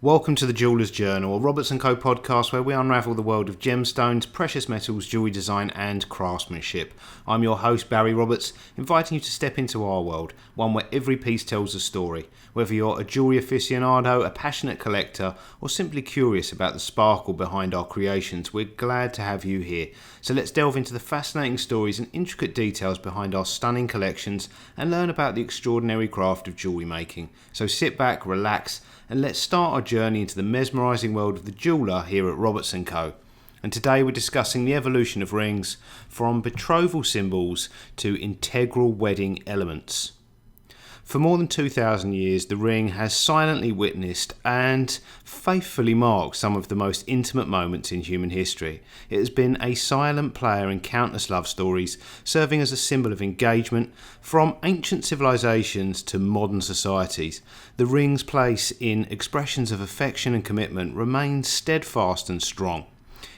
Welcome to the Jeweller's Journal, a Roberts & Co podcast where we unravel the world of gemstones, precious metals, jewellery design and craftsmanship. I'm your host Barry Roberts, inviting you to step into our world, one where every piece tells a story. Whether you're a jewellery aficionado, a passionate collector or simply curious about the sparkle behind our creations, we're glad to have you here. So let's delve into the fascinating stories and intricate details behind our stunning collections and learn about the extraordinary craft of jewellery making. So sit back, relax and let's start our journey into the mesmerising world of the jeweller here at Roberts & Co. And today we're discussing the evolution of rings from betrothal symbols to integral wedding elements. For more than 2,000 years, the ring has silently witnessed and faithfully marked some of the most intimate moments in human history. It has been a silent player in countless love stories, serving as a symbol of engagement from ancient civilizations to modern societies. The ring's place in expressions of affection and commitment remains steadfast and strong.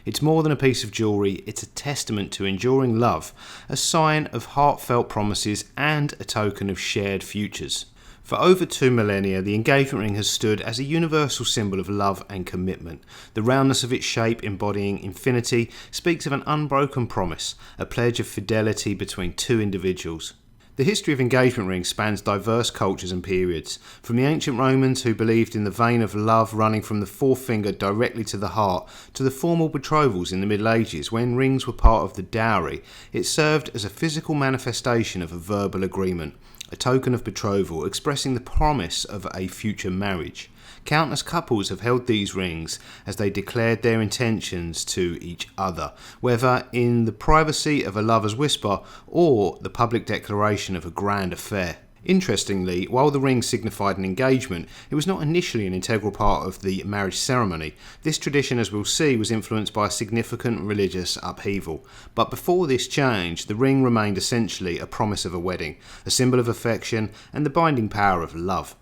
It's more than a piece of jewellery, it's a testament to enduring love, a sign of heartfelt promises and a token of shared futures. For over 2 millennia, the engagement ring has stood as a universal symbol of love and commitment. The roundness of its shape, embodying infinity, speaks of an unbroken promise, a pledge of fidelity between two individuals. The history of engagement rings spans diverse cultures and periods, from the ancient Romans who believed in the vein of love running from the forefinger directly to the heart, to the formal betrothals in the Middle Ages when rings were part of the dowry. It served as a physical manifestation of a verbal agreement, a token of betrothal expressing the promise of a future marriage. Countless couples have held these rings as they declared their intentions to each other, whether in the privacy of a lover's whisper or the public declaration of a grand affair. Interestingly, while the ring signified an engagement, it was not initially an integral part of the marriage ceremony. This tradition, as we'll see, was influenced by a significant religious upheaval. But before this change, the ring remained essentially a promise of a wedding, a symbol of affection and the binding power of love.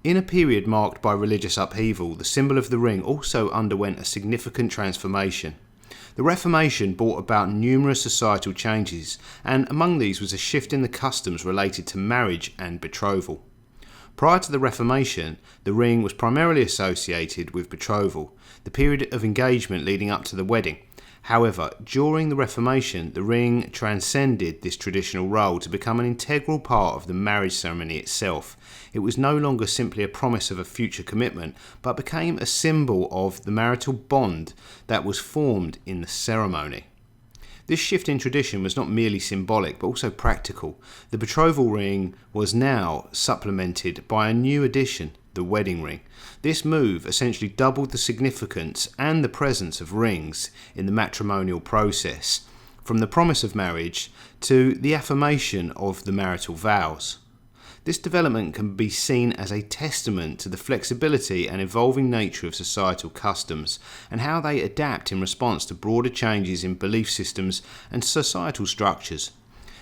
In a period marked by religious upheaval, the symbol of the ring also underwent a significant transformation. The Reformation brought about numerous societal changes, and among these was a shift in the customs related to marriage and betrothal. Prior to the Reformation, the ring was primarily associated with betrothal, the period of engagement leading up to the wedding. However, during the Reformation, the ring transcended this traditional role to become an integral part of the marriage ceremony itself. It was no longer simply a promise of a future commitment, but became a symbol of the marital bond that was formed in the ceremony. This shift in tradition was not merely symbolic, but also practical. The betrothal ring was now supplemented by a new addition, the wedding ring. This move essentially doubled the significance and the presence of rings in the matrimonial process, from the promise of marriage to the affirmation of the marital vows. This development can be seen as a testament to the flexibility and evolving nature of societal customs and how they adapt in response to broader changes in belief systems and societal structures.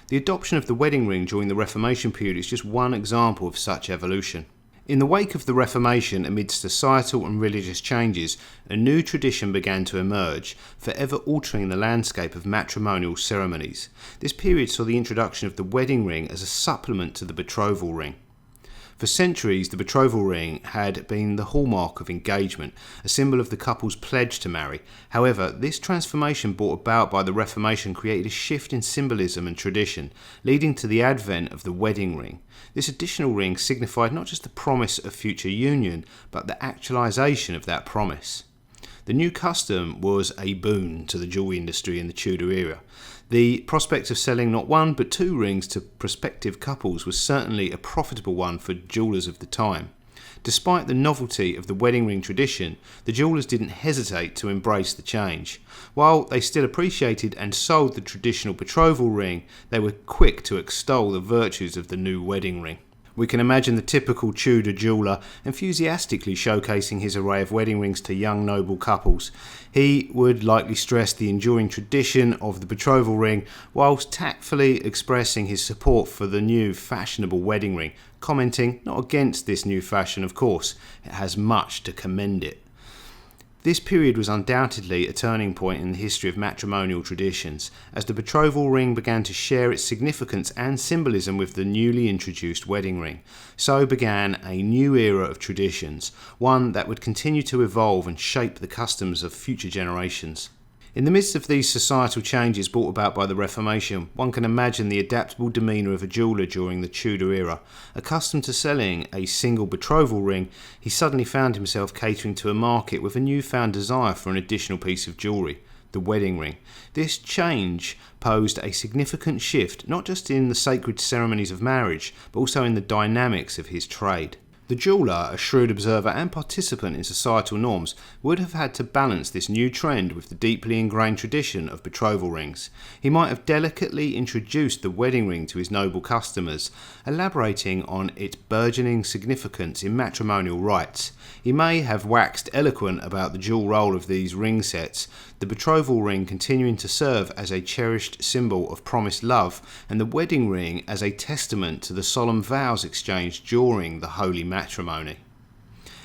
The adoption of the wedding ring during the Reformation period is just one example of such evolution. In the wake of the Reformation, amidst societal and religious changes, a new tradition began to emerge, forever altering the landscape of matrimonial ceremonies. This period saw the introduction of the wedding ring as a supplement to the betrothal ring. For centuries, the betrothal ring had been the hallmark of engagement, a symbol of the couple's pledge to marry. However, this transformation brought about by the Reformation created a shift in symbolism and tradition, leading to the advent of the wedding ring. This additional ring signified not just the promise of future union, but the actualization of that promise. The new custom was a boon to the jewellery industry in the Tudor era. The prospect of selling not one but two rings to prospective couples was certainly a profitable one for jewellers of the time. Despite the novelty of the wedding ring tradition, the jewellers didn't hesitate to embrace the change. While they still appreciated and sold the traditional betrothal ring, they were quick to extol the virtues of the new wedding ring. We can imagine the typical Tudor jeweller enthusiastically showcasing his array of wedding rings to young noble couples. He would likely stress the enduring tradition of the betrothal ring, whilst tactfully expressing his support for the new fashionable wedding ring, commenting not against this new fashion, of course, it has much to commend it. This period was undoubtedly a turning point in the history of matrimonial traditions, as the betrothal ring began to share its significance and symbolism with the newly introduced wedding ring. So began a new era of traditions, one that would continue to evolve and shape the customs of future generations. In the midst of these societal changes brought about by the Reformation, one can imagine the adaptable demeanour of a jeweller during the Tudor era. Accustomed to selling a single betrothal ring, he suddenly found himself catering to a market with a newfound desire for an additional piece of jewellery, the wedding ring. This change posed a significant shift, not just in the sacred ceremonies of marriage, but also in the dynamics of his trade. The jeweller, a shrewd observer and participant in societal norms, would have had to balance this new trend with the deeply ingrained tradition of betrothal rings. He might have delicately introduced the wedding ring to his noble customers, elaborating on its burgeoning significance in matrimonial rites. He may have waxed eloquent about the dual role of these ring sets, the betrothal ring continuing to serve as a cherished symbol of promised love, and the wedding ring as a testament to the solemn vows exchanged during the holy matrimony.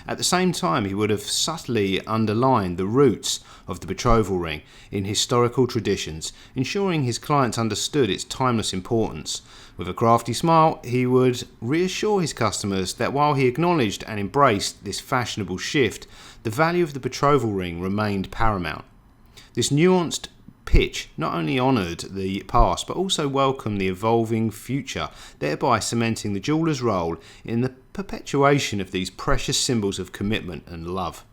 At the same time, he would have subtly underlined the roots of the betrothal ring in historical traditions, ensuring his clients understood its timeless importance. With a crafty smile, he would reassure his customers that while he acknowledged and embraced this fashionable shift, the value of the betrothal ring remained paramount. This nuanced pitch not only honoured the past but also welcomed the evolving future, thereby cementing the jeweller's role in the perpetuation of these precious symbols of commitment and love.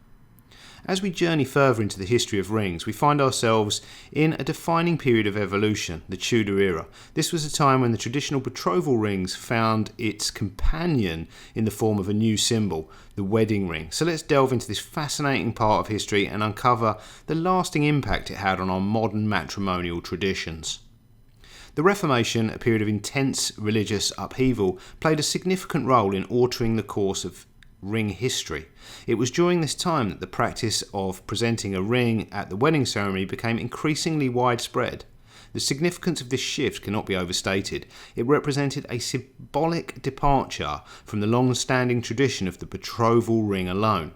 As we journey further into the history of rings, we find ourselves in a defining period of evolution, the Tudor era. This was a time when the traditional betrothal rings found its companion in the form of a new symbol, the wedding ring. So let's delve into this fascinating part of history and uncover the lasting impact it had on our modern matrimonial traditions. The Reformation, a period of intense religious upheaval, played a significant role in altering the course of ring history. It was during this time that the practice of presenting a ring at the wedding ceremony became increasingly widespread. The significance of this shift cannot be overstated. It represented a symbolic departure from the long-standing tradition of the betrothal ring alone.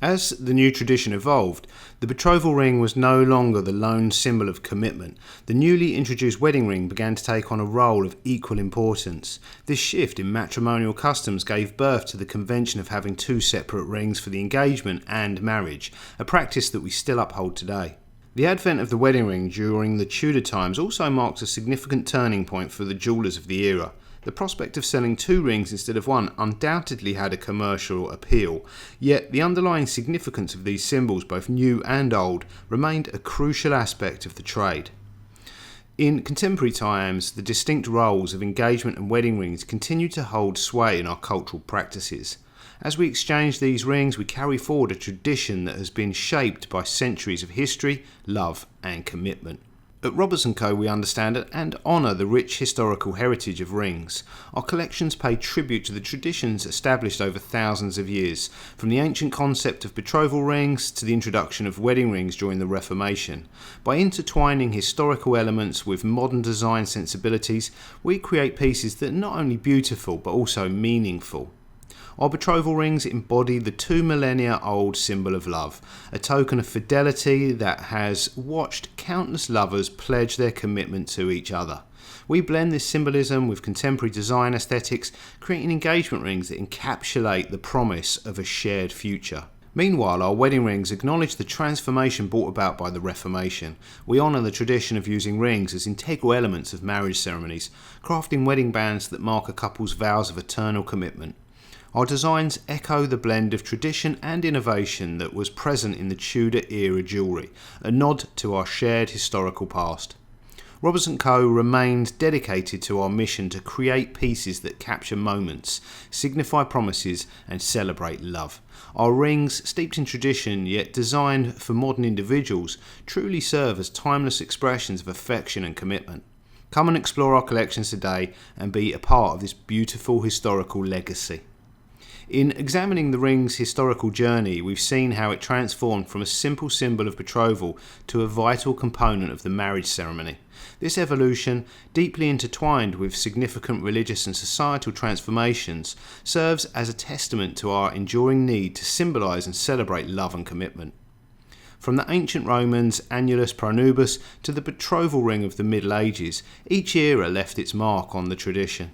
As the new tradition evolved, the betrothal ring was no longer the lone symbol of commitment. The newly introduced wedding ring began to take on a role of equal importance. This shift in matrimonial customs gave birth to the convention of having two separate rings for the engagement and marriage, a practice that we still uphold today. The advent of the wedding ring during the Tudor times also marks a significant turning point for the jewellers of the era. The prospect of selling two rings instead of one undoubtedly had a commercial appeal, yet the underlying significance of these symbols, both new and old, remained a crucial aspect of the trade. In contemporary times, the distinct roles of engagement and wedding rings continue to hold sway in our cultural practices. As we exchange these rings, we carry forward a tradition that has been shaped by centuries of history, love and commitment. At Roberts & Co, we understand and honour the rich historical heritage of rings. Our collections pay tribute to the traditions established over thousands of years, from the ancient concept of betrothal rings to the introduction of wedding rings during the Reformation. By intertwining historical elements with modern design sensibilities, we create pieces that are not only beautiful but also meaningful. Our betrothal rings embody the 2 millennia old symbol of love, a token of fidelity that has watched countless lovers pledge their commitment to each other. We blend this symbolism with contemporary design aesthetics, creating engagement rings that encapsulate the promise of a shared future. Meanwhile, our wedding rings acknowledge the transformation brought about by the Reformation. We honour the tradition of using rings as integral elements of marriage ceremonies, crafting wedding bands that mark a couple's vows of eternal commitment. Our designs echo the blend of tradition and innovation that was present in the Tudor era jewellery, a nod to our shared historical past. Roberts & Co remained dedicated to our mission to create pieces that capture moments, signify promises and celebrate love. Our rings, steeped in tradition yet designed for modern individuals, truly serve as timeless expressions of affection and commitment. Come and explore our collections today and be a part of this beautiful historical legacy. In examining the ring's historical journey, we've seen how it transformed from a simple symbol of betrothal to a vital component of the marriage ceremony. This evolution, deeply intertwined with significant religious and societal transformations, serves as a testament to our enduring need to symbolise and celebrate love and commitment. From the ancient Romans' annulus pronubis to the betrothal ring of the Middle Ages, each era left its mark on the tradition.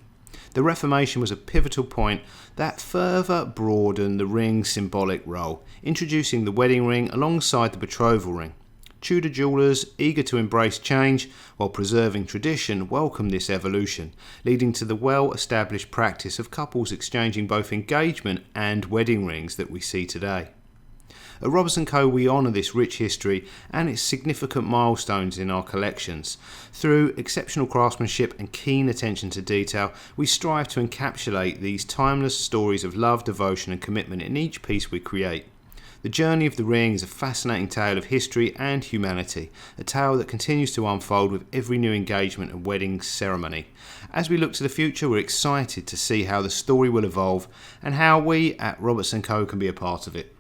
The Reformation was a pivotal point that further broadened the ring's symbolic role, introducing the wedding ring alongside the betrothal ring. Tudor jewellers, eager to embrace change while preserving tradition, welcomed this evolution, leading to the well-established practice of couples exchanging both engagement and wedding rings that we see today. At Roberts & Co, we honour this rich history and its significant milestones in our collections. Through exceptional craftsmanship and keen attention to detail, we strive to encapsulate these timeless stories of love, devotion and commitment in each piece we create. The journey of the ring is a fascinating tale of history and humanity, a tale that continues to unfold with every new engagement and wedding ceremony. As we look to the future, we're excited to see how the story will evolve and how we at Roberts & Co can be a part of it.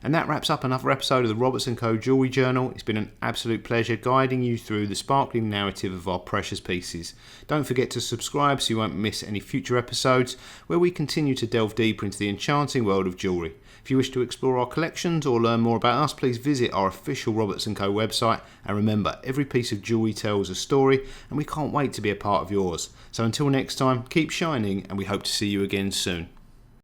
And that wraps up another episode of the Roberts & Co Jewellery Journal. It's been an absolute pleasure guiding you through the sparkling narrative of our precious pieces. Don't forget to subscribe so you won't miss any future episodes where we continue to delve deeper into the enchanting world of jewellery. If you wish to explore our collections or learn more about us, please visit our official Roberts & Co website. And remember, every piece of jewellery tells a story and we can't wait to be a part of yours. So until next time, keep shining and we hope to see you again soon.